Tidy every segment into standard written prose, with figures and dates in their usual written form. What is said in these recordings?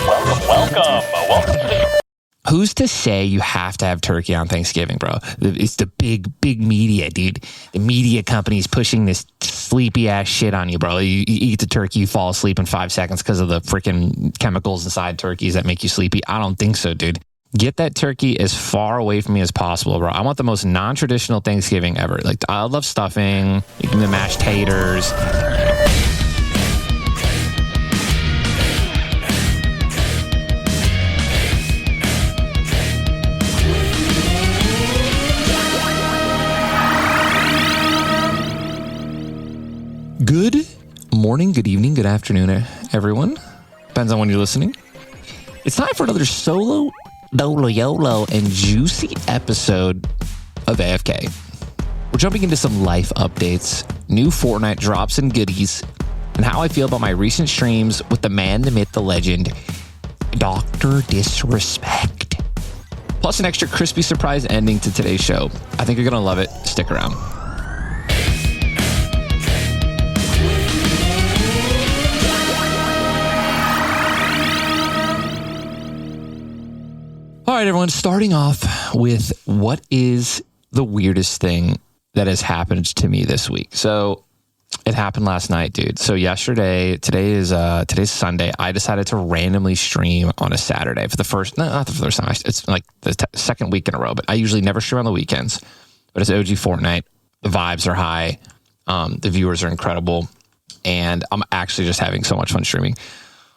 Welcome. Who's to say you have to have turkey on Thanksgiving, bro? It's the big media, dude. The media company's pushing this sleepy ass shit on you, bro. You eat the turkey, you fall asleep in 5 seconds because of the freaking chemicals inside turkeys that make you sleepy. I don't think so, dude. Get that turkey as far away from me as possible, bro. I want the most non-traditional Thanksgiving ever. Like, I love stuffing, the mashed taters. Good morning, good evening, good afternoon, everyone. Depends on when you're listening. It's time for another solo, YOLO, and juicy episode of AFK. We're jumping into some life updates, new Fortnite drops and goodies, and how I feel about my recent streams with the man, the myth, the legend, Dr. Disrespect. Plus an extra crispy surprise ending to today's show. I think you're going to love it. Stick around. All right, everyone, starting off with what is the weirdest thing that has happened to me this week. So it happened last night, dude. So today's Sunday. I decided to randomly stream on a Saturday for the first, no, not the first time. It's like the second week in a row, but I usually never stream on the weekends. But it's OG Fortnite. The vibes are high. The viewers are incredible. And I'm actually just having so much fun streaming.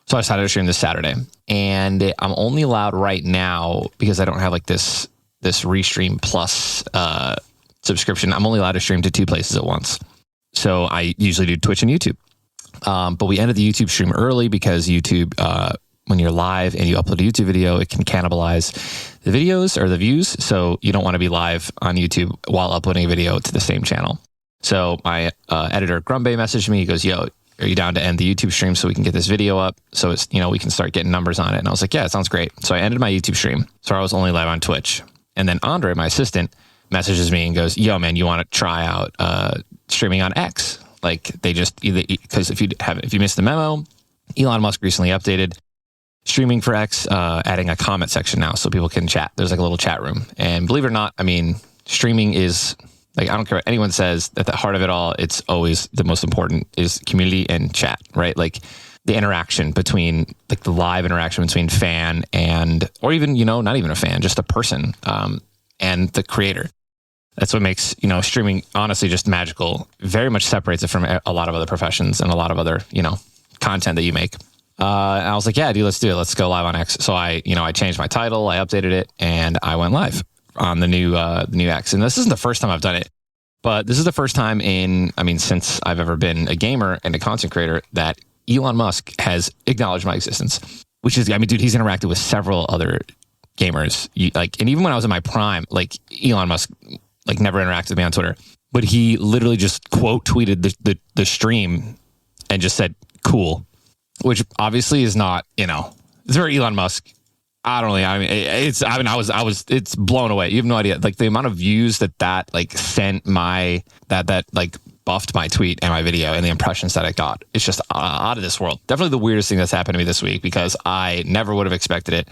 So I decided to stream this Saturday, and I'm only allowed right now because I don't have like this Restream Plus subscription. I'm only allowed to stream to 2 places at once. So I usually do Twitch and YouTube. But we ended the YouTube stream early because YouTube, when you're live and you upload a YouTube video, it can cannibalize the videos or the views. So you don't want to be live on YouTube while uploading a video to the same channel. So my editor, Grumbe, messaged me. He goes, yo, are you down to end the YouTube stream so we can get this video up? So it's, we can start getting numbers on it. And I was like, yeah, it sounds great. So I ended my YouTube stream. So I was only live on Twitch. And then Andre, my assistant, messages me and goes, yo, man, you want to try out streaming on X? Like they just because if you missed the memo, Elon Musk recently updated streaming for X, adding a comment section now so people can chat. There's like a little chat room. And believe it or not, I mean, streaming is, like, I don't care what anyone says, at the heart of it all, it's always the most important is community and chat, right? Like the interaction between, like the live interaction between fan and, or even, not even a fan, just a person and the creator. That's what makes, streaming honestly just magical. Very much separates it from a lot of other professions and a lot of other, content that you make. And I was like, yeah, dude, let's do it. Let's go live on X. So I changed my title, I updated it, and I went live on the new X. And this isn't the first time I've done it, but this is the first time since I've ever been a gamer and a content creator that Elon Musk has acknowledged my existence, which is, dude, he's interacted with several other gamers. And even when I was in my prime, like Elon Musk, like never interacted with me on Twitter, but he literally just quote tweeted the stream and just said, cool, which obviously is not, it's very Elon Musk. I don't know. It's blown away. You have no idea. Like the amount of views that like sent that like buffed my tweet and my video and the impressions that I got. It's just out of this world. Definitely the weirdest thing that's happened to me this week because I never would have expected it,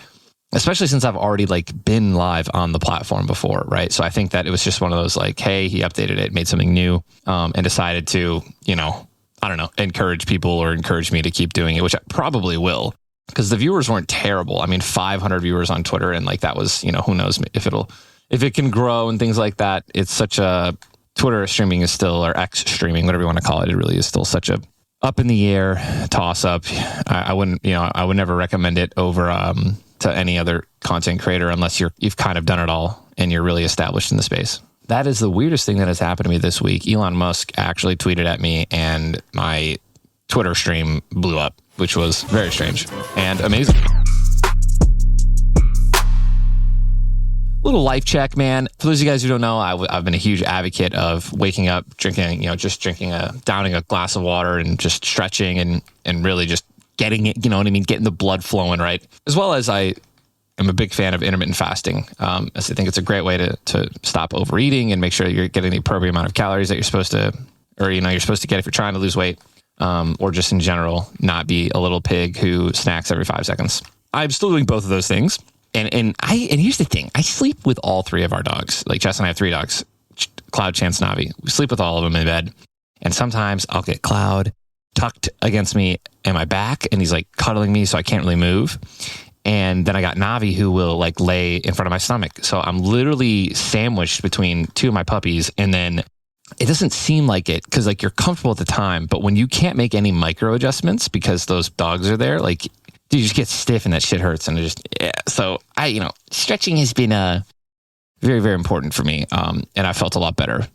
especially since I've already like been live on the platform before. Right. So I think that it was just one of those like, hey, he updated it, made something new, and decided to, I don't know, encourage people or encourage me to keep doing it, which I probably will. Because the viewers weren't terrible. 500 viewers on Twitter, and like that was, who knows if it can grow and things like that. It's such a Twitter streaming is still, or X streaming, whatever you want to call it. It really is still such a up in the air toss up. I wouldn't, I would never recommend it over to any other content creator unless you've kind of done it all and you're really established in the space. That is the weirdest thing that has happened to me this week. Elon Musk actually tweeted at me, and my Twitter stream blew up, which was very strange and amazing. Little life check, man. For those of you guys who don't know, I've been a huge advocate of waking up, downing a glass of water and just stretching and really just getting it, getting the blood flowing, right? As well as I am a big fan of intermittent fasting. As I think it's a great way to stop overeating and make sure you're getting the appropriate amount of calories that you're supposed to get if you're trying to lose weight. or just in general, not be a little pig who snacks every 5 seconds. I'm still doing both of those things. And here's the thing. I sleep with all 3 of our dogs. Like Jess and I have 3 dogs, Cloud, Chance, Navi. We sleep with all of them in bed. And sometimes I'll get Cloud tucked against me and my back, and he's like cuddling me so I can't really move. And then I got Navi who will like lay in front of my stomach. So I'm literally sandwiched between 2 of my puppies. And then it doesn't seem like it because like you're comfortable at the time, but when you can't make any micro adjustments because those dogs are there, like dude, you just get stiff and that shit hurts. And it just, yeah. So stretching has been very, very important for me. And I felt a lot better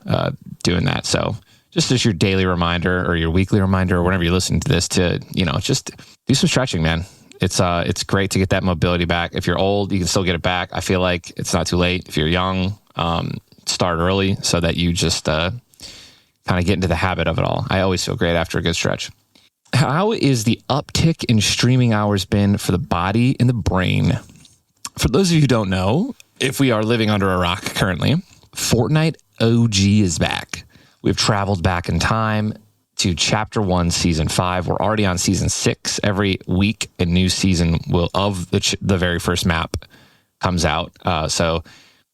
doing that. So just as your daily reminder or your weekly reminder or whenever you listen to this to, just do some stretching, man. It's great to get that mobility back. If you're old, you can still get it back. I feel like it's not too late. If you're young, start early so that you just kind of get into the habit of it all. I always feel great after a good stretch. How is the uptick in streaming hours been for the body and the brain? For those of you who don't know, if we are living under a rock currently, Fortnite OG is back. We've traveled back in time to Chapter 1, Season 5. We're already on Season 6. Every week, a new season of the very first map comes out. So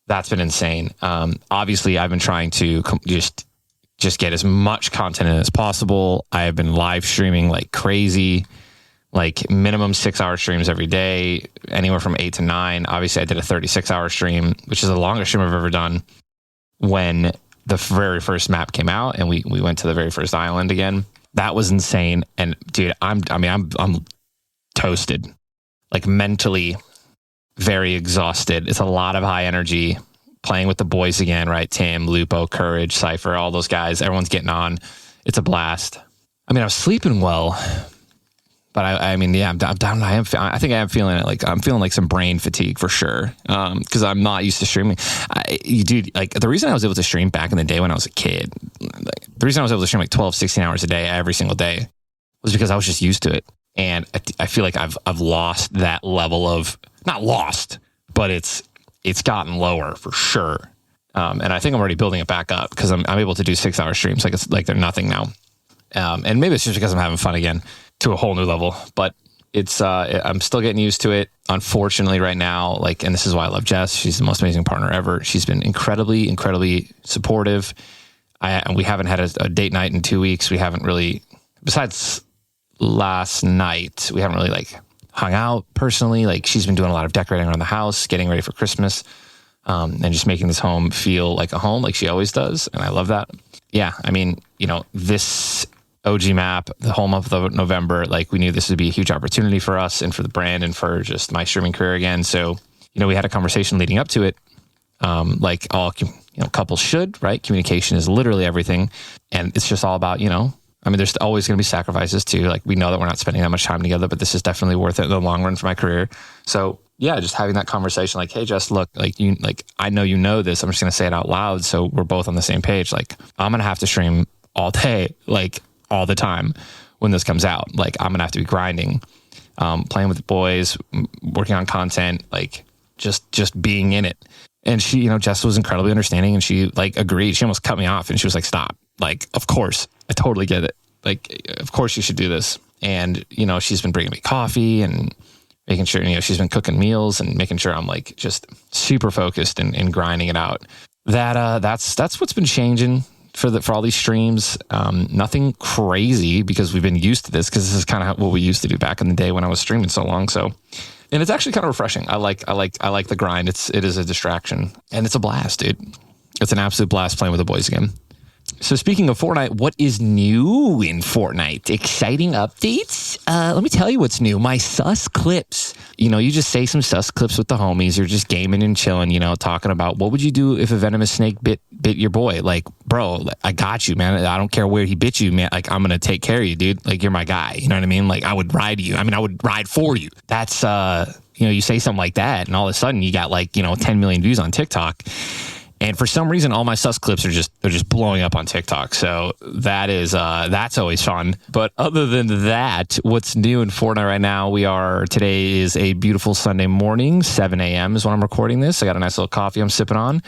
that's been insane. Obviously, I've been trying to just get as much content in as possible. I have been live streaming like crazy, like minimum 6-hour streams every day, anywhere from 8 to 9. Obviously, I did a 36-hour stream, which is the longest stream I've ever done when the very first map came out and we went to the very first island again. That was insane. And dude, I'm toasted, like mentally very exhausted. It's a lot of high energy playing with the boys again, right? Tim, Lupo, Courage, Cypher, all those guys, everyone's getting on. It's a blast. I mean, I was sleeping well, but I think I am feeling it. Like I'm feeling like some brain fatigue for sure. Cause I'm not used to streaming. The reason I was able to stream back in the day when I was a kid, like the reason I was able to stream like 12, 16 hours a day, every single day was because I was just used to it. And I feel like I've lost that level of, not lost, but it's gotten lower for sure. And I think I'm already building it back up because I'm able to do 6-hour streams. Like it's like they're nothing now. And maybe it's just because I'm having fun again to a whole new level, but I'm still getting used to it. Unfortunately right now, and this is why I love Jess. She's the most amazing partner ever. She's been incredibly, incredibly supportive. We haven't had a date night in 2 weeks. We haven't really, besides last night, we haven't really hung out personally. She's been doing a lot of decorating around the house, getting ready for Christmas, and just making this home feel like a home like she always does. And I love that. Yeah. I mean, this OG map, the whole month of November, we knew this would be a huge opportunity for us and for the brand and for just my streaming career again. So, we had a conversation leading up to it. Like all, couples should, right? Communication is literally everything. And it's just all about, there's always going to be sacrifices too. We know that we're not spending that much time together, but this is definitely worth it in the long run for my career. So yeah, just having that conversation, hey, Jess, look, I know you know this. I'm just going to say it out loud. So we're both on the same page. I'm going to have to stream all day, all the time when this comes out. I'm going to have to be grinding, playing with the boys, working on content, just being in it. And she, Jess was incredibly understanding and she agreed. She almost cut me off and she was like, stop. Of course, I totally get it. Of course you should do this. And, she's been bringing me coffee and making sure, she's been cooking meals and making sure I'm just super focused and grinding it out. That's what's been changing for all these streams. Nothing crazy because we've been used to this because this is kind of what we used to do back in the day when I was streaming so long. So, and it's actually kind of refreshing. I like the grind. It is a distraction and it's a blast, dude. It's an absolute blast playing with the boys again. So speaking of Fortnite, what is new in Fortnite? Exciting updates? Let me tell you what's new. My sus clips. You just say some sus clips with the homies. You're just gaming and chilling, talking about what would you do if a venomous snake bit your boy? Bro, I got you, man. I don't care where he bit you, man. I'm going to take care of you, dude. You're my guy. You know what I mean? I would ride you. I would ride for you. That's, you say something like that and all of a sudden you got 10 million views on TikTok. And for some reason, all my sus clips are just blowing up on TikTok. So that's always fun. But other than that, what's new in Fortnite right now? Today is a beautiful Sunday morning, 7 a.m. is when I'm recording this. I got a nice little coffee I'm sipping on.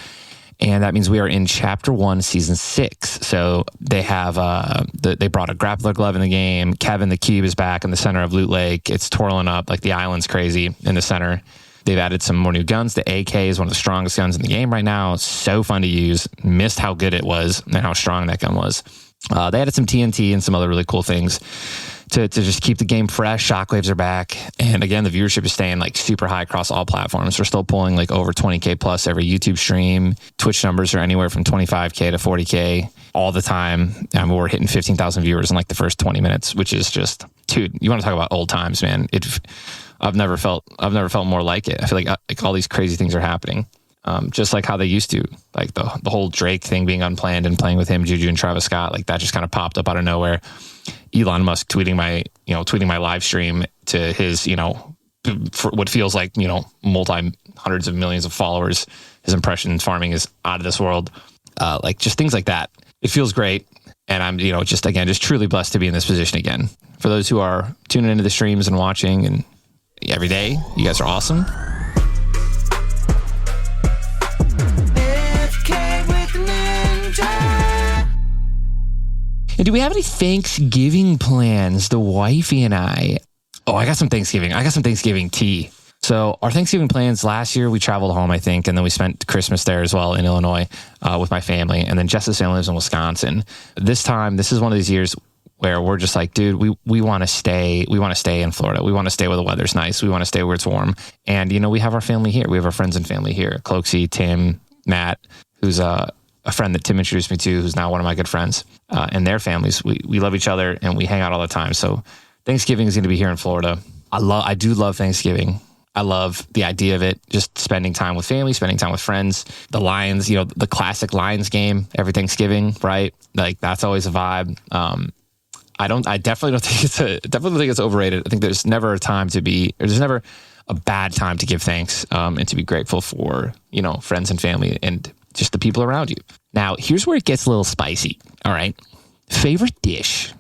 And that means we are in chapter 1, season 6. So they have, they brought a grappler glove in the game. Kevin the Cube is back in the center of Loot Lake. It's twirling up like the island's crazy in the center. They've added some more new guns. The AK is one of the strongest guns in the game right now. It's so fun to use. Missed how good it was and how strong that gun was. They added some TNT and some other really cool things to just keep the game fresh. Shockwaves are back. And again, the viewership is staying like super high across all platforms. We're still pulling like over 20K plus every YouTube stream. Twitch numbers are anywhere from 25K to 40K all the time. And we're hitting 15,000 viewers in like the first 20 minutes, which is just, dude, you want to talk about old times, man. I've never felt more like it. I feel like all these crazy things are happening. Just like how they used to, like the whole Drake thing being unplanned and playing with him, Juju and Travis Scott, like that just kind of popped up out of nowhere. Elon Musk tweeting my live stream to his, for what feels like, hundreds of millions of followers. His impression farming is out of this world. Like just things like that. It feels great. And I'm, just truly blessed to be in this position again. For those who are tuning into the streams and watching and every day, you guys are awesome. And do we have any Thanksgiving plans, the wifey and I? Oh, I got some Thanksgiving tea. So our Thanksgiving plans last year, we traveled home, I think, and then we spent Christmas there as well in Illinois with my family. And then Jess's family lives in Wisconsin. This time, this is one of these years where we're just like, dude, we want to stay. We want to stay in Florida. We want to stay where the weather's nice. We want to stay where it's warm. And, we have our family here. We have our friends and family here. Cloaksy, Tim, Matt, who's a friend that Tim introduced me to, who's now one of my good friends, and their families. We love each other and we hang out all the time. So Thanksgiving is going to be here in Florida. I do love Thanksgiving. I love the idea of it, just spending time with family, spending time with friends. The Lions, the classic Lions game every Thanksgiving, right? Like that's always a vibe. I definitely don't think it's overrated. I think there's never a bad time to give thanks and to be grateful for, friends and family and just the people around you. Now, here's where it gets a little spicy. All right. Favorite dish.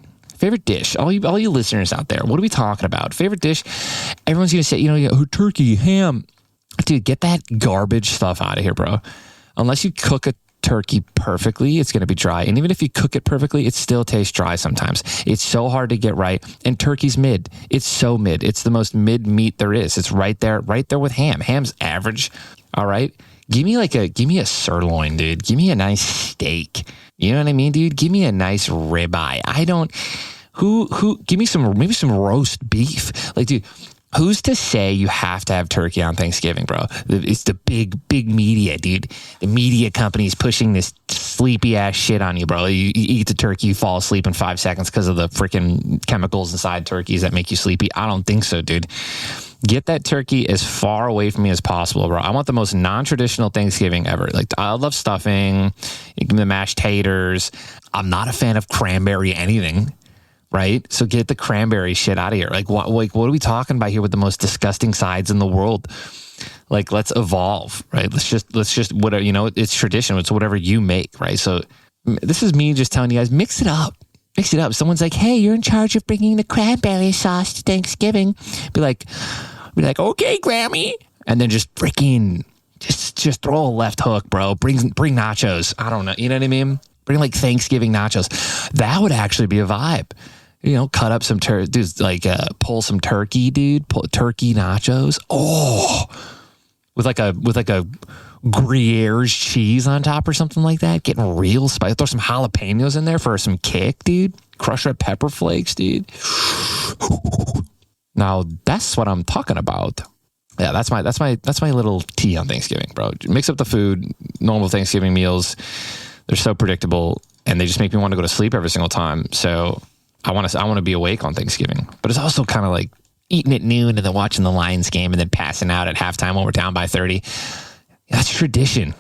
All you listeners out there, what are we talking about? Favorite dish. Everyone's going to say, turkey, ham. Dude, get that garbage stuff out of here, bro. Unless you cook a turkey perfectly, it's going to be dry. And even if you cook it perfectly, it still tastes dry sometimes. It's so hard to get right. And turkey's mid. It's so mid. It's the most mid meat there is. It's right there with ham. Ham's average. All right. Give me a sirloin, dude. Give me a nice steak. You know what I mean, dude? Give me a nice ribeye. Give me some roast beef. Like, dude, who's to say you have to have turkey on Thanksgiving, bro? It's the big media, dude. The media company's pushing this sleepy ass shit on you, bro. You eat the turkey, you fall asleep in 5 seconds because of the freaking chemicals inside turkeys that make you sleepy. I don't think so, dude. Get that turkey as far away from me as possible, bro. I want the most non-traditional Thanksgiving ever. Like, I love stuffing, give me the mashed taters. I'm not a fan of cranberry anything, right? So get the cranberry shit out of here. Like, what are we talking about here with the most disgusting sides in the world? Like, let's evolve, right? Let's just whatever, it's tradition. It's whatever you make, right? So this is me just telling you guys, mix it up. Mix it up. Someone's like, hey, you're in charge of bringing the cranberry sauce to Thanksgiving. Be like, okay, Grammy. And then just freaking, just throw a left hook, bro. Bring nachos. I don't know. You know what I mean? Bring like Thanksgiving nachos. That would actually be a vibe. Cut up some pull some turkey, dude. Pull turkey nachos. Oh, with like a Gruyere's cheese on top or something like that. Getting real spicy. Throw some jalapenos in there for some kick, dude. Crush red pepper flakes, dude. Now that's what I'm talking about. Yeah, that's my little tea on Thanksgiving, bro. Mix up the food. Normal Thanksgiving meals, they're so predictable and they just make me want to go to sleep every single time. So I want to be awake on Thanksgiving, but it's also kind of like eating at noon and then watching the Lions game and then passing out at halftime when we're down by 30. That's tradition.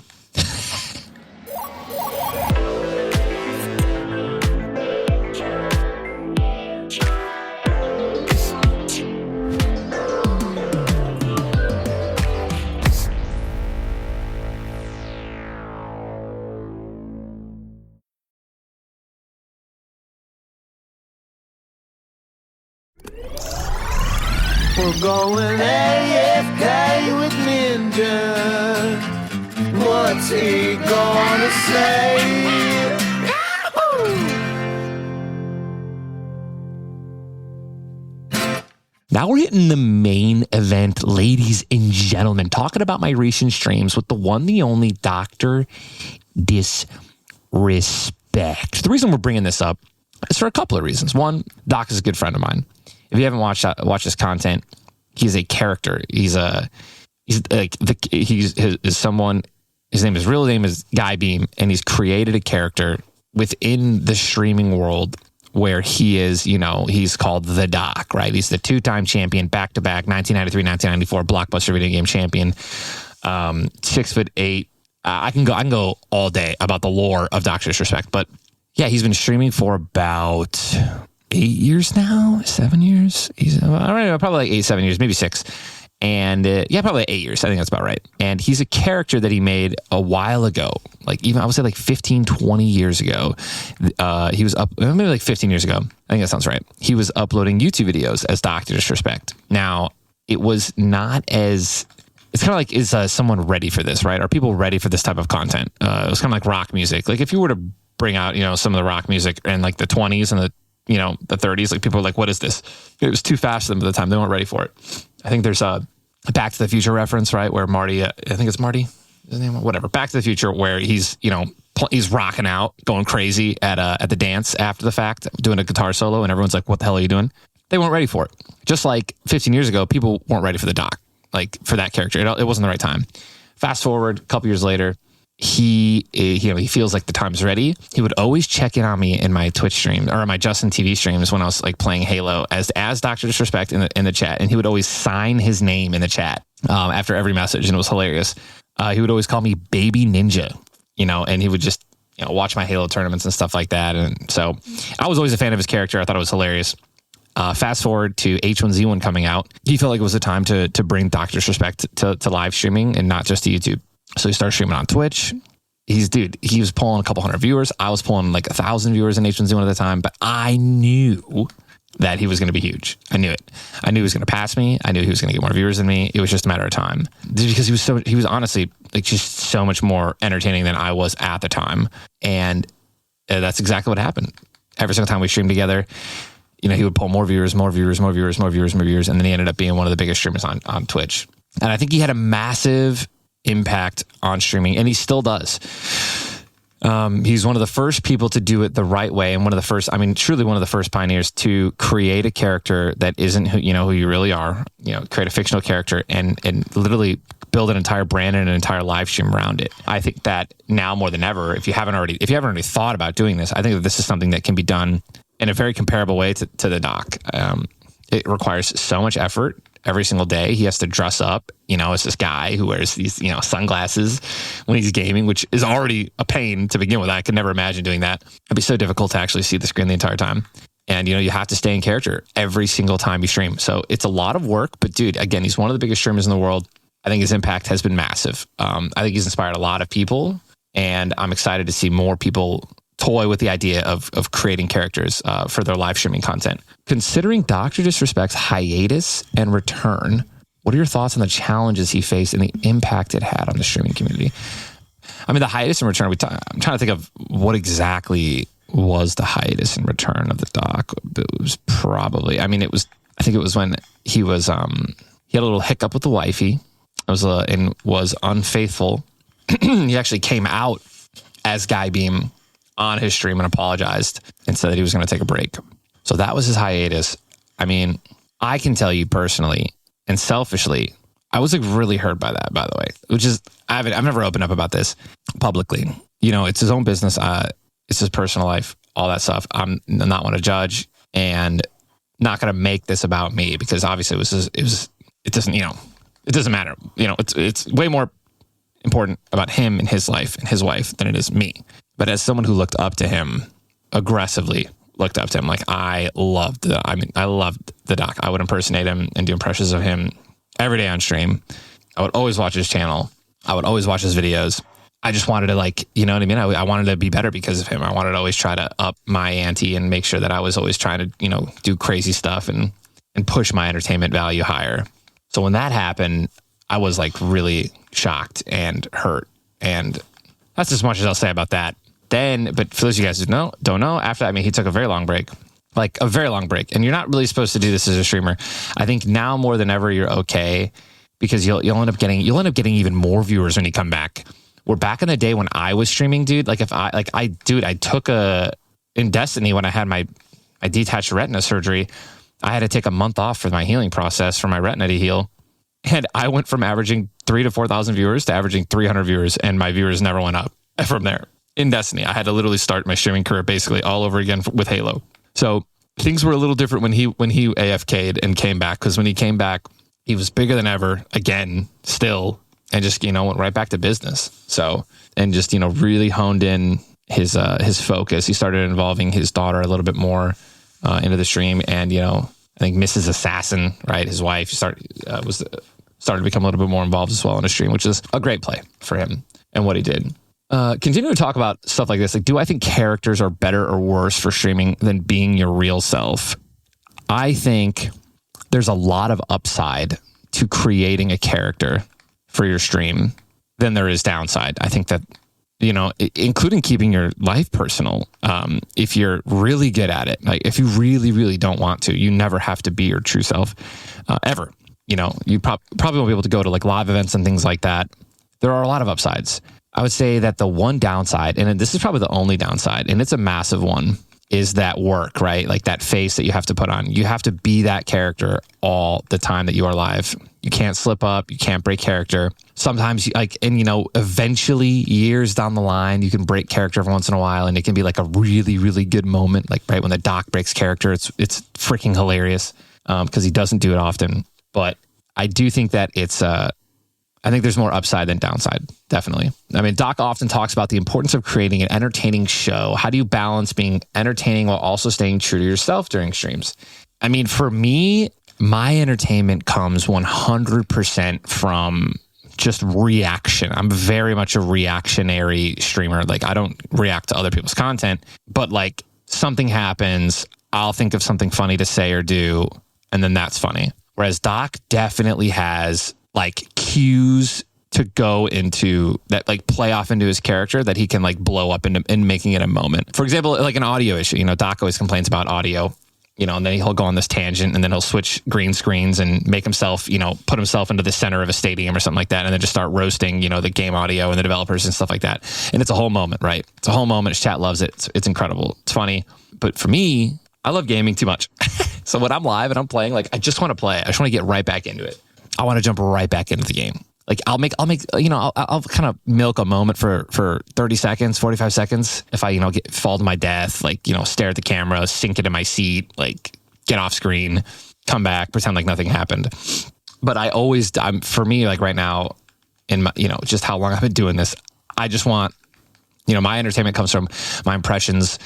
We're going AFK with Ninja. What What's he gonna say? Now we're hitting the main event, ladies and gentlemen, talking about my recent streams with the one, the only Dr. Disrespect. The reason we're bringing this up is for a couple of reasons. One, Doc is a good friend of mine. If you haven't watched his content, he's a character. His real name is Guy Beam, and he's created a character within the streaming world where he is, he's called the Doc, right? He's the two-time champion, back-to-back, 1993, 1994 blockbuster video game champion, 6'8". I can go all day about the lore of Dr. Disrespect, but yeah, he's been streaming for about 8 years now, 7 years. He's probably like 8, 7 years, maybe 6. And probably 8 years. I think that's about right. And he's a character that he made a while ago, I would say 15, 20 years ago. He was up, maybe like 15 years ago. I think that sounds right. He was uploading YouTube videos as Dr. Disrespect. Now, it was not as, it's kind of like, is someone ready for this, right? Are people ready for this type of content? It was kind of like rock music. Like if you were to bring out, some of the rock music in like the 20s and the 30s, like people were like, what is this? It was too fast for them at the time. They weren't ready for it. I think there's a Back to the Future reference, right? Where Marty, I think it's Marty, his name, whatever. Back to the Future, where he's, he's rocking out, going crazy at the dance after the fact, doing a guitar solo, and everyone's like, what the hell are you doing? They weren't ready for it. Just like 15 years ago, people weren't ready for the Doc, like for that character. It wasn't the right time. Fast forward a couple years later, he feels like the time's ready. He would always check in on me in my Twitch stream or my Justin TV streams when I was like playing Halo as Dr. Disrespect in the chat, and he would always sign his name in the chat after every message, and it was hilarious. He would always call me Baby Ninja, and he would just watch my Halo tournaments and stuff like that, and so I was always a fan of his character. I thought it was hilarious. Fast forward to H1Z1 coming out, he felt like it was the time to bring Dr. Disrespect to live streaming and not just to YouTube. So he started streaming on Twitch. He was pulling a couple hundred viewers. I was pulling like 1,000 viewers in H1Z1 at the time, but I knew that he was going to be huge. I knew it. I knew he was going to pass me. I knew he was going to get more viewers than me. It was just a matter of time. Because he was honestly like just so much more entertaining than I was at the time. And that's exactly what happened. Every single time we streamed together, he would pull more viewers, and then he ended up being one of the biggest streamers on Twitch. And I think he had a massive impact on streaming, and he still does. He's one of the first people to do it the right way, and truly one of the first pioneers to create a character that isn't who you really are. Create a fictional character and literally build an entire brand and an entire live stream around it. I think that now more than ever, if you haven't already thought about doing this, I think that this is something that can be done in a very comparable way to the Doc. It requires so much effort. Every single day, he has to dress up, as this guy who wears these, sunglasses when he's gaming, which is already a pain to begin with. I could never imagine doing that. It'd be so difficult to actually see the screen the entire time. And, you have to stay in character every single time you stream. So it's a lot of work, but dude, again, he's one of the biggest streamers in the world. I think his impact has been massive. I think he's inspired a lot of people, and I'm excited to see more people toy with the idea of creating characters for their live streaming content. Considering Dr. Disrespect's hiatus and return, what are your thoughts on the challenges he faced and the impact it had on the streaming community? I mean, the hiatus and return, I'm trying to think of what exactly was the hiatus and return of the Doc. It was probably, I think it was when he had a little hiccup with the wifey and was unfaithful. He actually came out as Guy Beam on his stream and apologized and said that he was going to take a break. So that was his hiatus. I mean, I can tell you personally and selfishly, I was really hurt by that, by the way, which is, I've never opened up about this publicly. It's his own business. It's his personal life, all that stuff. I'm not one to judge and not going to make this about me, because obviously it doesn't matter. It's way more important about him and his life and his wife than it is me. But as someone who looked up to him, aggressively looked up to him, like I loved the Doc. I would impersonate him and do impressions of him every day on stream. I would always watch his channel. I would always watch his videos. I just wanted to I wanted to be better because of him. I wanted to always try to up my ante and make sure that I was always trying to, do crazy stuff and push my entertainment value higher. So when that happened, I was like really shocked and hurt And that's as much as I'll say about that. Then, but for those of you guys who don't know, after that, I mean, he took a very long break. Like a very long break. And you're not really supposed to do this as a streamer. I think now more than ever, you're okay because you'll end up getting even more viewers when you come back. We're back in the day when I was streaming, dude. Like I took in Destiny when I had my detached retina surgery, I had to take a month off for my healing process for my retina to heal. And I went from averaging 3,000 to 4,000 viewers to averaging 300 viewers. And my viewers never went up from there. In Destiny, I had to literally start my streaming career basically all over again with Halo. So things were a little different when he AFK'd and came back, because when he came back, he was bigger than ever again, still, and just, went right back to business. So, and just, really honed in his focus. He started involving his daughter a little bit more into the stream, and, I think Mrs. Assassin, right, his wife, started to become a little bit more involved as well in the stream, which is a great play for him and what he did. Continue to talk about stuff like this. Like, do I think characters are better or worse for streaming than being your real self? I think there's a lot of upside to creating a character for your stream than there is downside. I think that, including keeping your life personal. If you're really good at it, like if you really, really don't want to, you never have to be your true self, ever. You probably won't be able to go to like live events and things like that. There are a lot of upsides. I would say that the one downside, and this is probably the only downside, and it's a massive one, is that work, right? Like that face that you have to put on. You have to be that character all the time that you are live. You can't slip up. You can't break character. Sometimes, eventually, years down the line, you can break character every once in a while, and it can be like a really, really good moment. Like right when the Doc breaks character, it's freaking hilarious because he doesn't do it often. But I do think that I think there's more upside than downside, definitely. I mean, Doc often talks about the importance of creating an entertaining show. How do you balance being entertaining while also staying true to yourself during streams? I mean, for me, my entertainment comes 100% from just reaction. I'm very much a reactionary streamer. Like, I don't react to other people's content, but like something happens, I'll think of something funny to say or do, and then that's funny. Whereas Doc definitely has like cues to go into that, like play off into his character that he can like blow up into and making it a moment. For example, like an audio issue, Doc always complains about audio, and then he'll go on this tangent and then he'll switch green screens and make himself, put himself into the center of a stadium or something like that. And then just start roasting, the game audio and the developers and stuff like that. And it's a whole moment, right? It's a whole moment. His chat loves it. It's incredible. It's funny. But for me, I love gaming too much. So when I'm live and I'm playing, like, I just want to play. I just want to get right back into it. I want to jump right back into the game. Like I'll kind of milk a moment for 30 seconds, 45 seconds. If I, fall to my death, like, stare at the camera, sink into my seat, like get off screen, come back, pretend like nothing happened. But for me, like right now in my, just how long I've been doing this, I just want, my entertainment comes from my impressions,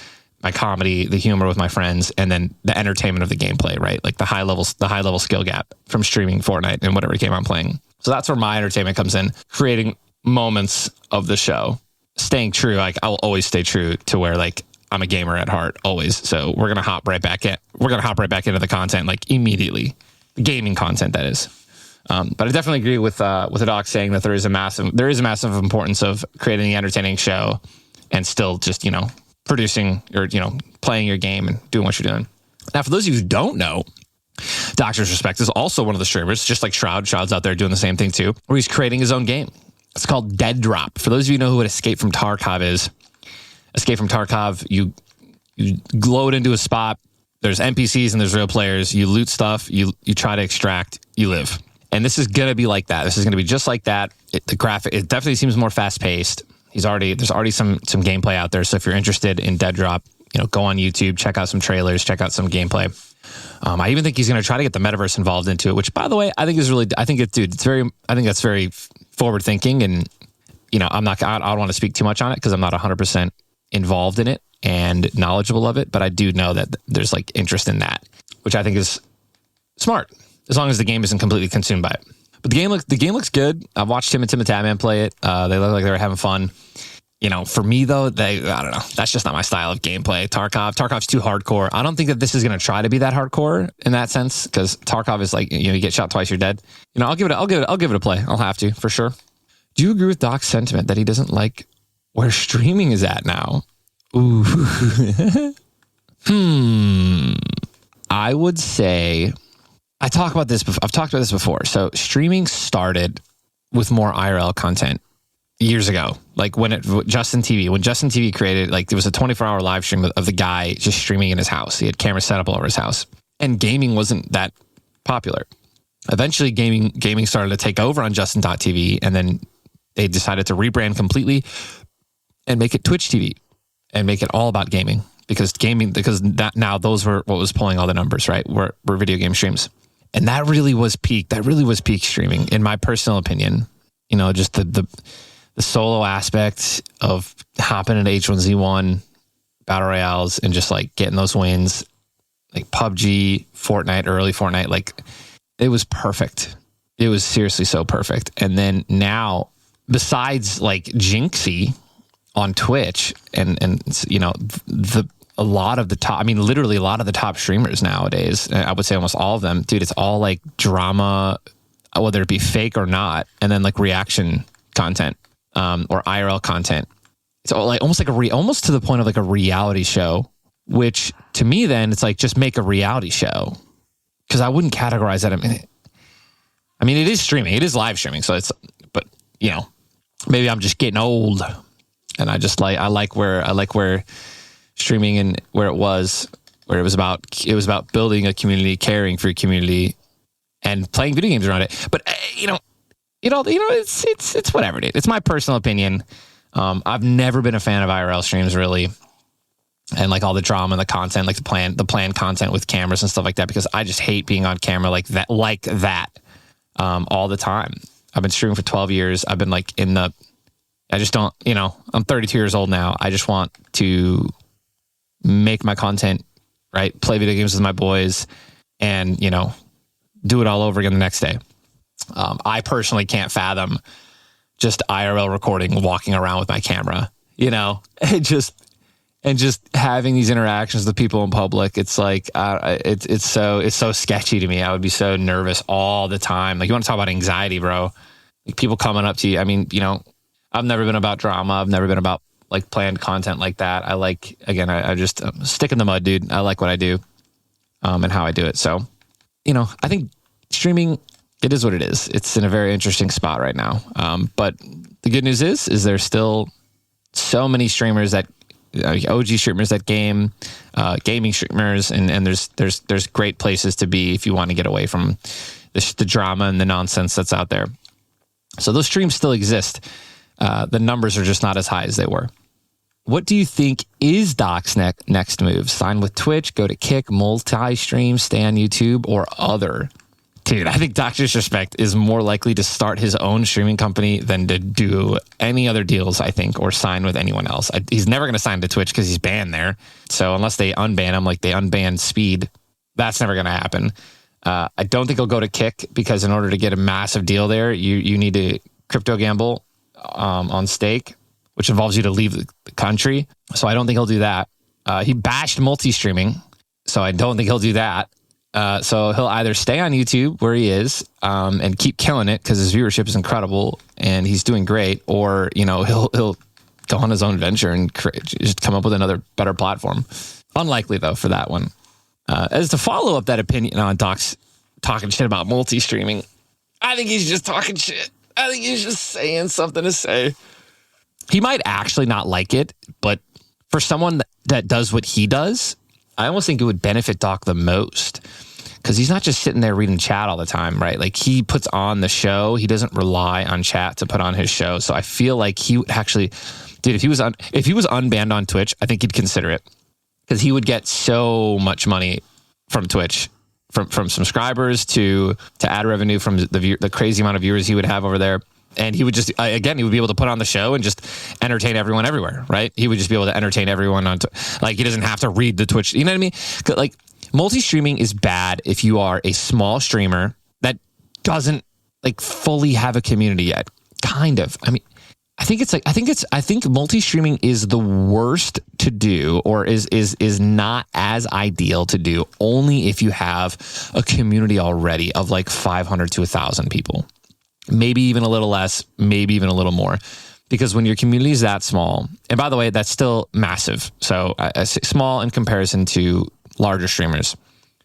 my comedy, the humor with my friends, and then the entertainment of the gameplay, right? Like the high level skill gap from streaming Fortnite and whatever game I'm playing. So that's where my entertainment comes in, creating moments of the show, staying true. Like I'll always stay true to where like I'm a gamer at heart, always. So we're gonna hop right back into the content like immediately, the gaming content that is. But I definitely agree with the Doc saying that there is a massive importance of creating the entertaining show and still just producing or playing your game and doing what you're doing. Now, for those of you who don't know, Doctor's Respect is also one of the streamers, just like Shroud. Shroud's out there doing the same thing too, where he's creating his own game. It's called Dead Drop. For those of you who know what Escape from Tarkov is, Escape from Tarkov, you load into a spot. There's NPCs and there's real players. You loot stuff. You try to extract. You live. And this is gonna be like that. This is gonna be just like that. The graphic, it definitely seems more fast paced. There's already some gameplay out there. So if you're interested in Dead Drop, go on YouTube, check out some trailers, check out some gameplay. I even think he's going to try to get the metaverse involved into it, which by the way, I think that's very forward thinking. And, I don't want to speak too much on it because I'm not 100% involved in it and knowledgeable of it, but I do know that there's like interest in that, which I think is smart as long as the game isn't completely consumed by it. But the game looks good. I've watched Tim and Tatman play it. They look like they were having fun. For me though, I don't know. That's just not my style of gameplay. Tarkov's too hardcore. I don't think that this is going to try to be that hardcore in that sense, because Tarkov is like, you get shot twice, you're dead. I'll give it a play. I'll have to, for sure. Do you agree with Doc's sentiment that he doesn't like where streaming is at now? Ooh. I would say, I've talked about this before. So streaming started with more IRL content years ago. Like when Justin TV created, like, there was a 24-hour live stream of the guy just streaming in his house. He had cameras set up all over his house, and gaming wasn't that popular. Eventually gaming started to take over on Justin.tv, and then they decided to rebrand completely and make it Twitch TV and make it all about gaming, because that now those were what was pulling all the numbers, right? Were video game streams. And that really was peak streaming, in my personal opinion. You know, just the solo aspect of hopping into H1Z1 battle royales and just like getting those wins, like PUBG, Fortnite, early Fortnite, like it was perfect. It was seriously so perfect. And then now, besides like Jinxie on Twitch and you know, a lot of the top streamers nowadays, I would say almost all of them, dude, it's all like drama, whether it be fake or not, and then like reaction content or IRL content. It's all like almost to the point of like a reality show, which to me then it's like, just make a reality show, because I wouldn't categorize that. I mean, it is streaming, it is live streaming, so it's, but you know, maybe I'm just getting old, and I like where streaming and where it was about building a community, caring for your community, and playing video games around it. But it's whatever it is. It's my personal opinion. I've never been a fan of IRL streams, really, and like all the drama and the content, like the planned content with cameras and stuff like that, because I just hate being on camera like that all the time. I've been streaming for 12 years. I've been like I just don't, you know, I'm 32 years old now. I just want to make my content, right? Play video games with my boys, and, you know, do it all over again the next day. I personally can't fathom just IRL recording, walking around with my camera, you know, and just having these interactions with people in public. It's like, it's so sketchy to me. I would be so nervous all the time. Like, you want to talk about anxiety, bro? Like, people coming up to you. I mean, you know, I've never been about drama. I've never been about like planned content like that. I like, again, I just stick in the mud, dude. I like what I do, and how I do it. So, you know, I think streaming, it is what it is. It's in a very interesting spot right now. But the good news is there's still so many streamers that, OG streamers that gaming streamers, and there's great places to be if you want to get away from the drama and the nonsense that's out there. So those streams still exist. The numbers are just not as high as they were. What do you think is Doc's next move? Sign with Twitch, go to Kick, multi-stream, stay on YouTube, or other? Dude, I think Doc Disrespect is more likely to start his own streaming company than to do any other deals, I think, or sign with anyone else. He's never going to sign to Twitch because he's banned there. So unless they unban him, like they unbanned Speed, that's never going to happen. I don't think he'll go to Kick, because in order to get a massive deal there, you need to crypto gamble on stake, which involves you to leave the country. So I don't think he'll do that. He bashed multi-streaming, so I don't think he'll do that. So he'll either stay on YouTube where he is and keep killing it because his viewership is incredible and he's doing great, or, you know, he'll go on his own venture and just come up with another better platform. Unlikely though for that one. As to follow up that opinion on Doc's talking shit about multi-streaming, I think he's just talking shit. I think he's just saying something to say. He might actually not like it, but for someone that does what he does, I almost think it would benefit Doc the most, because he's not just sitting there reading chat all the time, right? Like, he puts on the show. He doesn't rely on chat to put on his show. So I feel like he would actually, dude, if he was unbanned on Twitch, I think he'd consider it, because he would get so much money from Twitch, from subscribers to ad revenue from the crazy amount of viewers he would have over there. And he would just, again, he would be able to put on the show and just entertain everyone everywhere, right? He would just be able to entertain everyone like, he doesn't have to read the Twitch. You know what I mean? Like, multi-streaming is bad if you are a small streamer that doesn't like fully have a community yet. Kind of. I mean, I think multi-streaming is the worst to do, or is not as ideal to do, only if you have a community already of like 500 to 1,000 people. maybe even a little less, maybe even a little more. Because when your community is that small, and by the way, that's still massive. So small in comparison to larger streamers.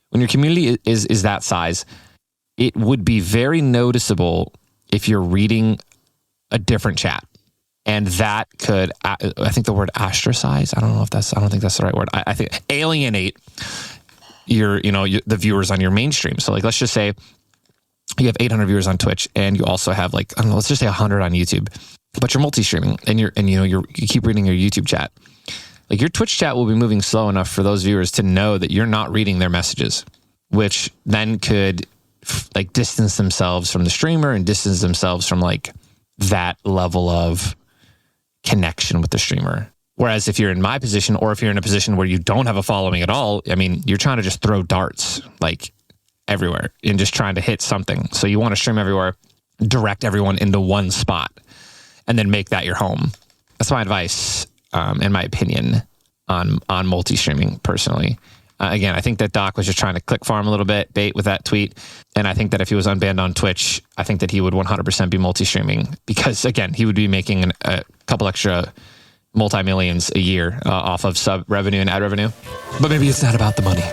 When your community is that size, it would be very noticeable if you're reading a different chat. And that could, I think the word ostracize, I don't think that's the right word. I think alienate the viewers on your mainstream. So like, let's just say you have 800 viewers on Twitch and you also have like, I don't know, let's just say 100 on YouTube, but you're multi-streaming and you keep reading your YouTube chat. Like your Twitch chat will be moving slow enough for those viewers to know that you're not reading their messages, which then could like distance themselves from the streamer and distance themselves from like that level of connection with the streamer. Whereas if you're in my position, or if you're in a position where you don't have a following at all, I mean, you're trying to just throw darts like everywhere and just trying to hit something. So you want to stream everywhere, direct everyone into one spot, and then make that your home. That's my advice, in my opinion, on multi-streaming personally. Again, I think that Doc was just trying to click farm a little bait with that tweet. And I think that if he was unbanned on Twitch, I think that he would 100% be multi-streaming because, again, he would be making a couple extra multi-millions a year off of sub revenue and ad revenue. But maybe it's not about the money.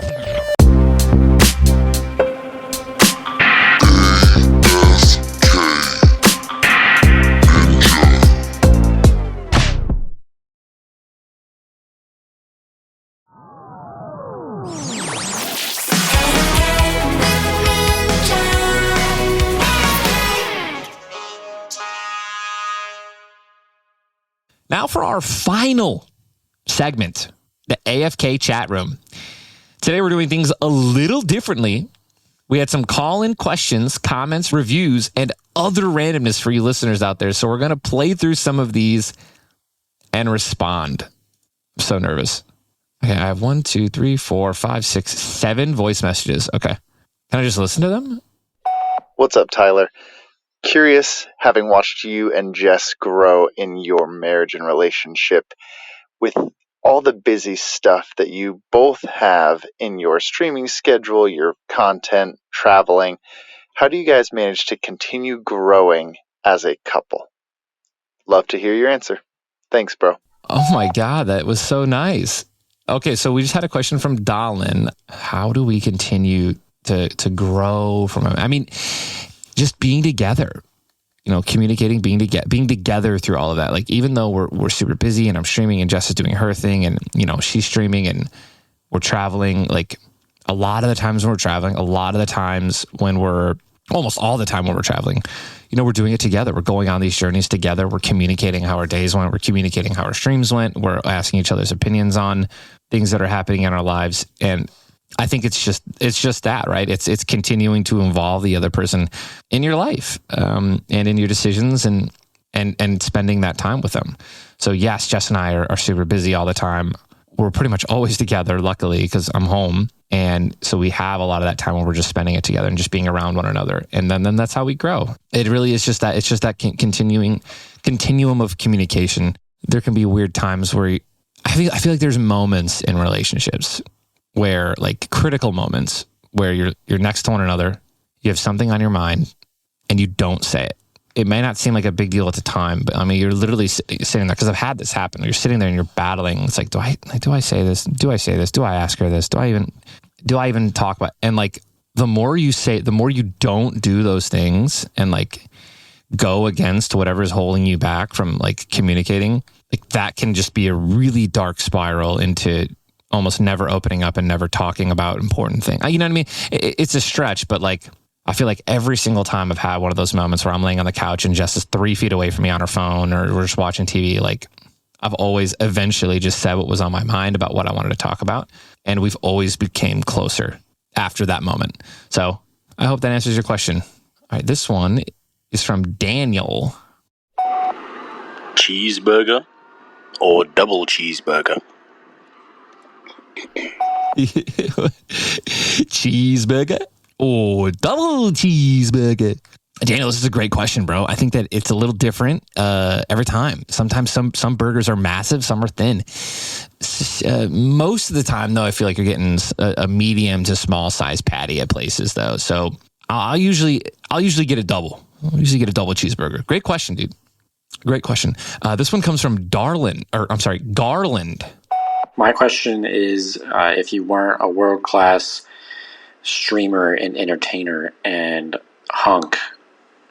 Now for our final segment, the AFK Chat Room. Today we're doing things a little differently. We had some call-in questions, comments, reviews, and other randomness for you listeners out there. So we're going to play through some of these and respond. I'm so nervous. Okay, I have 1, 2, 3, 4, 5, 6, 7 voice messages. Okay. Can I just listen to them? What's up, Tyler? Curious, having watched you and Jess grow in your marriage and relationship, with all the busy stuff that you both have in your streaming schedule, your content, traveling, how do you guys manage to continue growing as a couple? Love to hear your answer. Thanks, bro. Oh my God, that was so nice. Okay, so we just had a question from Dallin. How do we continue to grow from it? I mean, just being together, communicating, being together through all of that. Like, even though we're super busy and I'm streaming and Jess is doing her thing and, she's streaming and we're traveling, like a lot of the times when we're traveling, almost all the time when we're traveling, we're doing it together. We're going on these journeys together. We're communicating how our days went. We're communicating how our streams went. We're asking each other's opinions on things that are happening in our lives. And I think it's just that, right? It's continuing to involve the other person in your life, and in your decisions and spending that time with them. So yes, Jess and I are super busy all the time. We're pretty much always together, luckily, because I'm home. And so we have a lot of that time where we're just spending it together and just being around one another. And then that's how we grow. It really is just that. It's just that continuum of communication. There can be weird times where I feel like there's moments in relationships where, like, critical moments where you're next to one another, you have something on your mind and you don't say it. It may not seem like a big deal at the time, but I mean, you're literally sitting there, because I've had this happen. You're sitting there and you're battling. It's like, do I say this? Do I say this? Do I ask her this? Do I even talk about? And like, the more you say, the more you don't do those things and like go against whatever's holding you back from like communicating, like that can just be a really dark spiral into almost never opening up and never talking about important things. You know what I mean? It's a stretch, but like, I feel like every single time I've had one of those moments where I'm laying on the couch and Jess is 3 feet away from me on her phone, or we're just watching TV, like I've always eventually just said what was on my mind about what I wanted to talk about. And we've always became closer after that moment. So I hope that answers your question. All right. This one is from Daniel. Cheeseburger or double cheeseburger? Cheeseburger or double cheeseburger? Daniel, this is a great question, bro. I think that it's a little different every time. Sometimes some burgers are massive, some are thin. Most of the time, though, I feel like you're getting a medium to small size patty at places, though. So I'll usually get a double. We usually get a double cheeseburger. Great question, dude. Great question. This one comes from Garland. My question is, if you weren't a world-class streamer and entertainer and hunk,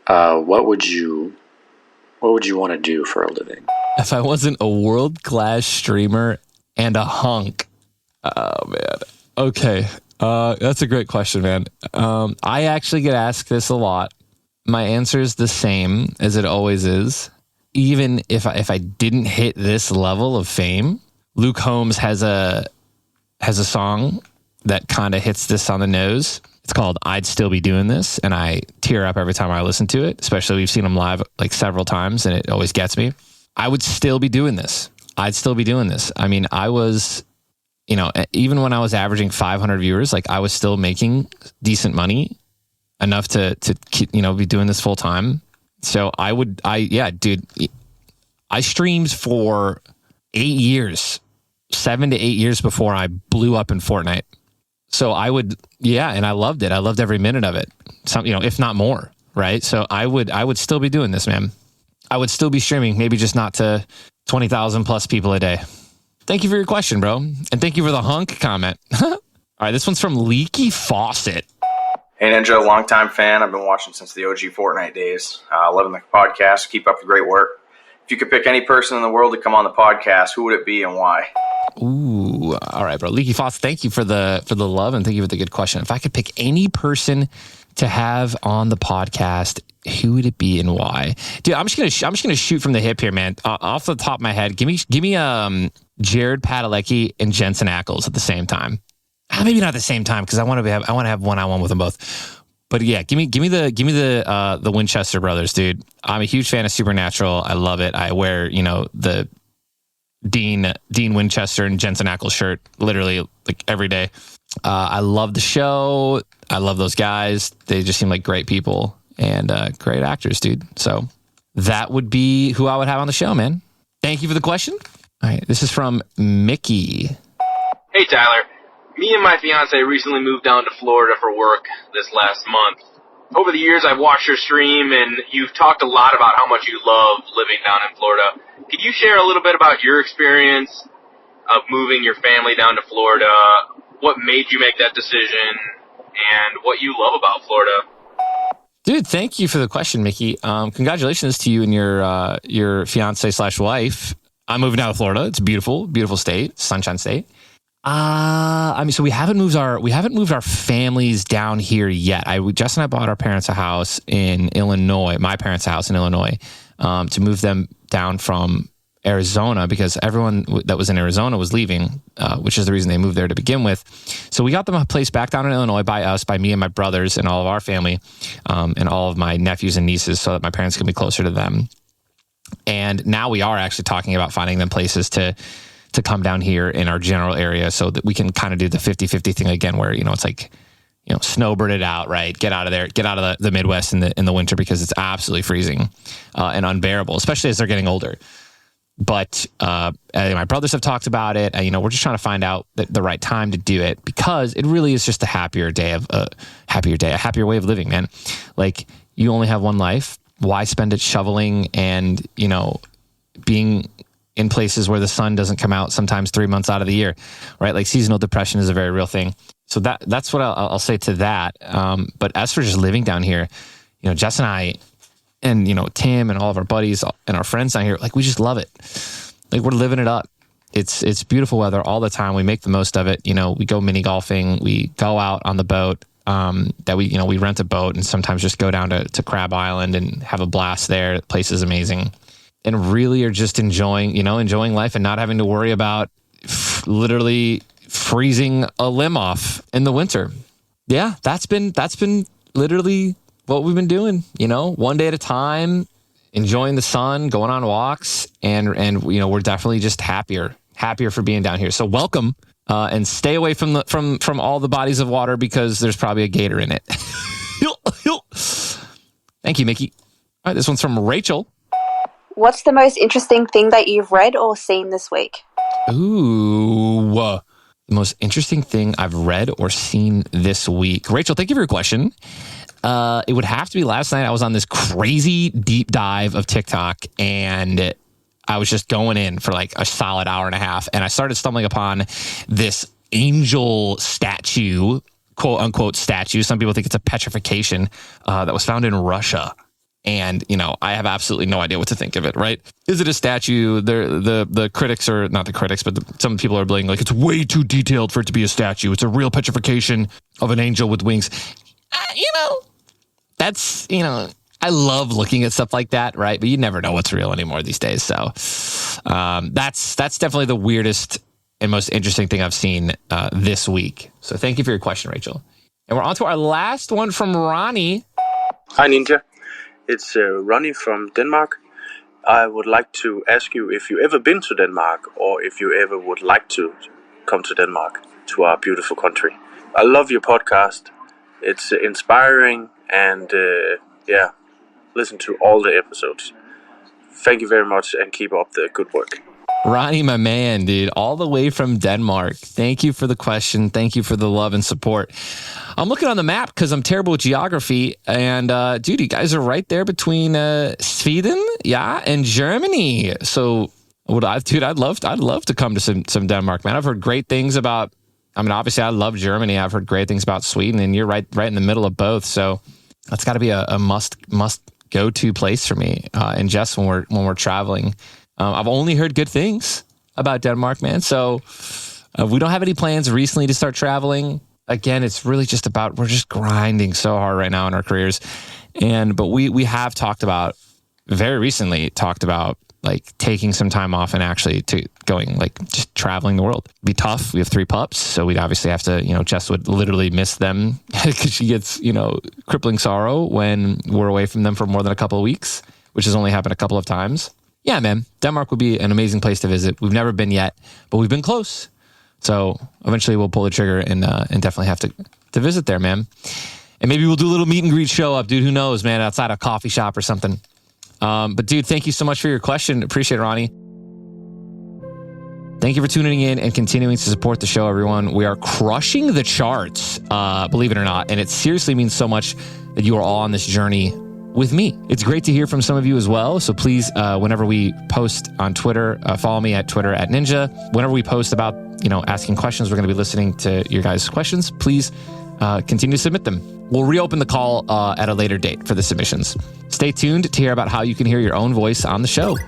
what would you want to do for a living? If I wasn't a world-class streamer and a hunk, oh man. Okay, that's a great question, man. I actually get asked this a lot. My answer is the same as it always is. Even if I didn't hit this level of fame, Luke Combs has a song that kind of hits this on the nose. It's called "I'd Still Be Doing This," and I tear up every time I listen to it. Especially we've seen him live like several times, and it always gets me. I would still be doing this. I'd still be doing this. I mean, I was, even when I was averaging 500 viewers, like I was still making decent money, enough to be doing this full time. So dude, I streamed for 8 years, 7 to 8 years before I blew up in Fortnite. So I would, and I loved it. I loved every minute of it. Some, if not more, right? So I would still be doing this, man. I would still be streaming, maybe just not to 20,000 plus people a day. Thank you for your question, bro. And thank you for the hunk comment. All right, this one's from Leaky Faucet. Hey Ninja, longtime fan. I've been watching since the OG Fortnite days. Loving the podcast. Keep up the great work. If you could pick any person in the world to come on the podcast, who would it be and why? Ooh, all right, bro. Leaky Faucet, thank you for the love and thank you for the good question. If I could pick any person to have on the podcast, who would it be and why? Dude, I'm just gonna shoot from the hip here, man. Off the top of my head, give me Jared Padalecki and Jensen Ackles at the same time. Maybe not at the same time because I want to have one-on-one with them both. But yeah, give me the Winchester brothers, dude. I'm a huge fan of Supernatural. I love it. I wear the Dean Winchester and Jensen Ackles shirt literally like every day. I love the show. I love those guys. They just seem like great people and great actors, dude. So that would be who I would have on the show, man. Thank you for the question. All right, this is from Mickey. Hey, Tyler. Me and my fiance recently moved down to Florida for work this last month. Over the years, I've watched your stream, and you've talked a lot about how much you love living down in Florida. Could you share a little bit about your experience of moving your family down to Florida, what made you make that decision, and what you love about Florida? Dude, thank you for the question, Mickey. Congratulations to you and your fiance/wife. I'm moving down to Florida. It's a beautiful, beautiful state, Sunshine State. So we haven't moved our families down here yet. Jess and I bought our parents a house in Illinois, my parents' house in Illinois, to move them down from Arizona because everyone that was in Arizona was leaving, which is the reason they moved there to begin with. So we got them a place back down in Illinois by me and my brothers and all of our family, and all of my nephews and nieces so that my parents can be closer to them. And now we are actually talking about finding them places to come down here in our general area so that we can kind of do the 50-50 thing again where, it's like, snowbird it out, right? Get out of there, get out of the Midwest in the winter because it's absolutely freezing and unbearable, especially as they're getting older. But my brothers have talked about it. We're just trying to find out the right time to do it because it really is just a happier way of living, man. Like you only have one life. Why spend it shoveling and, being in places where the sun doesn't come out sometimes 3 months out of the year, right? Like seasonal depression is a very real thing. So that's what I'll say to that. But as for just living down here, Jess and I, and Tim and all of our buddies and our friends down here, like we just love it. Like we're living it up. It's beautiful weather all the time. We make the most of it. We go mini golfing. We go out on the boat. We rent a boat and sometimes just go down to Crab Island and have a blast there. The place is amazing. And really are just enjoying life and not having to worry about literally freezing a limb off in the winter. Yeah, that's been literally what we've been doing, one day at a time, enjoying the sun, going on walks, and we're definitely just happier for being down here. So welcome, and stay away from all the bodies of water because there's probably a gator in it. Thank you, Mickey. All right, this one's from Rachel. What's the most interesting thing that you've read or seen this week? Ooh, the most interesting thing I've read or seen this week. Rachel, thank you for your question. it would have to be last night. I was on this crazy deep dive of TikTok, and I was just going in for like a solid hour and a half, and I started stumbling upon this angel statue, quote unquote statue. Some people think it's a petrification that was found in Russia. And, I have absolutely no idea what to think of it, right? Is it a statue? The critics are, not the critics, but some people are blaming, like, it's way too detailed for it to be a statue. It's a real petrification of an angel with wings. That's, I love looking at stuff like that, right? But you never know what's real anymore these days. So that's definitely the weirdest and most interesting thing I've seen this week. So thank you for your question, Rachel. And we're on to our last one from Ronnie. Hi, Ninja. It's Ronnie from Denmark. I would like to ask you if you ever been to Denmark or if you ever would like to come to Denmark, to our beautiful country. I love your podcast. It's inspiring and, listen to all the episodes. Thank you very much and keep up the good work. Ronnie, my man, dude, all the way from Denmark. Thank you for the question. Thank you for the love and support. I'm looking on the map because I'm terrible with geography. And, dude, you guys are right there between Sweden, and Germany. So, I'd love to come to some Denmark, man. I've heard great things about, obviously I love Germany. I've heard great things about Sweden, and you're right in the middle of both. So that's got to be a must go-to place for me. And Jess, when we're traveling. I've only heard good things about Denmark, man. So we don't have any plans recently to start traveling. Again, it's really just about, we're just grinding so hard right now in our careers. But we have very recently talked about like taking some time off and actually to going like just traveling the world. It'd be tough. We have 3 pups. So we'd obviously have to, Jess would literally miss them because she gets, crippling sorrow when we're away from them for more than a couple of weeks, which has only happened a couple of times. Yeah, man, Denmark would be an amazing place to visit. We've never been yet, but we've been close. So eventually we'll pull the trigger and definitely have to visit there, man. And maybe we'll do a little meet and greet show up, dude. Who knows, man, outside a coffee shop or something. But dude, thank you so much for your question. Appreciate it, Ronnie. Thank you for tuning in and continuing to support the show, everyone. We are crushing the charts, believe it or not. And it seriously means so much that you are all on this journey with me. It's great to hear from some of you as well. So please, whenever we post on Twitter, follow me at Twitter @Ninja. Whenever we post about, asking questions, we're going to be listening to your guys' questions. Please continue to submit them. We'll reopen the call at a later date for the submissions. Stay tuned to hear about how you can hear your own voice on the show.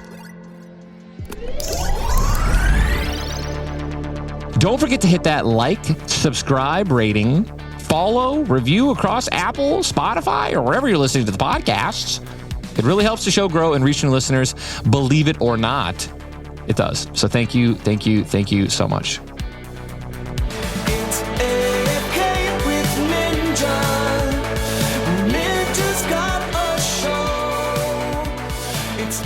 Don't forget to hit that like, subscribe, rating, follow, review across Apple, Spotify, or wherever you're listening to the podcasts. It really helps the show grow and reach new listeners. Believe it or not, it does. So thank you so much. It's AFK with Ninja. Ninja's got a show. It's